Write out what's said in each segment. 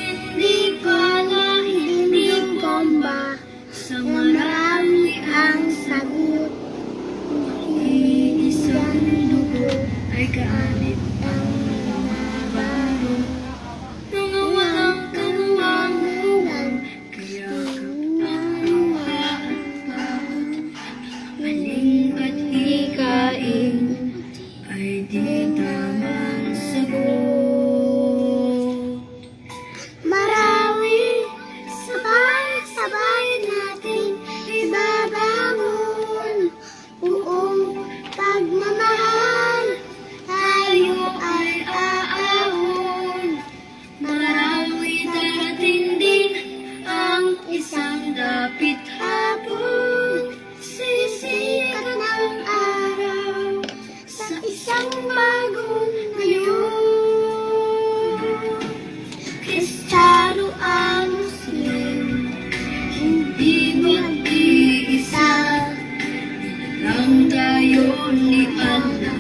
Hindi pala hindi bomba, sa marami ang sagot. Iisang dugo ay kaanit ang nabago. Mga walang kamuang-muang, kaya kapahaan pa. Maling at hikain ay di tamang sagot. Marami, sabay-sabay natin ibabangon. Buong pagmamahal, tayo ay aahon. Marami darating din ang isang dapit hapon. Sisikat ng araw sa isang bagong ngayon. Kristiyano ang Muslim, hindi mag-iisa. Lang tayo ni Allah,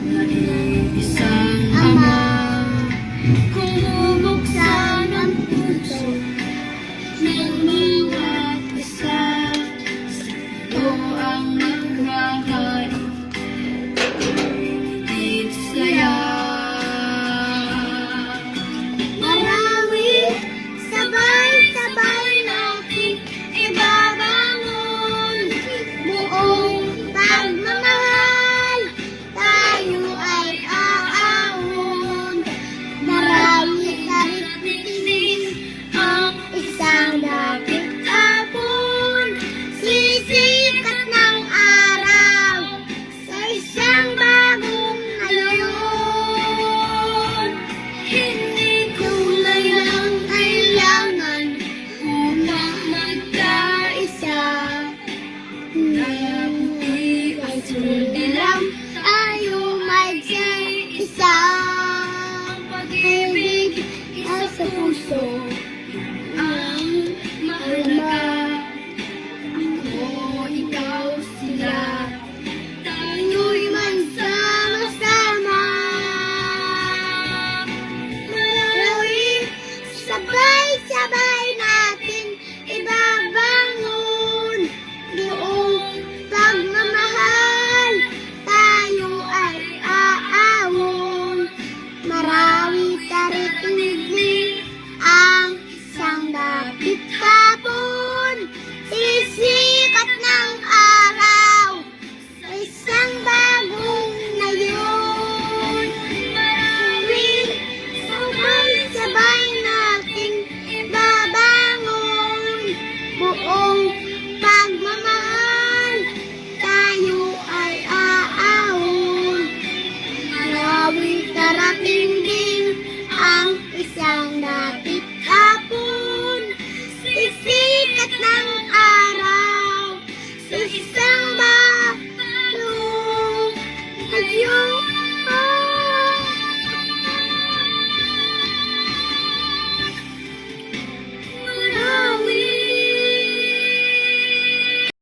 na iisang Ama. Kung bubuksan ang puso ng bawat isa, sa'yo ang maghahain, higit saya. Marami, sabay-sabay natin ibabangon. Buong pagmamahal, tayo ay aahon. Marami darating din ang isang dapit hapon. Sisikat ng araw sa isang bagong ngayon. Hindi kulay lang kailangan upang magkaisa. Nabuti at sulilang tayo may isa. Pag-ibig sa puso ang mahalaga. Ako, ikaw, sila, tayo'y magsama-sama. Marami, sabay-sabay natin ibabangon. Buong pagmamahal, tayo ay aahon. Marami darating din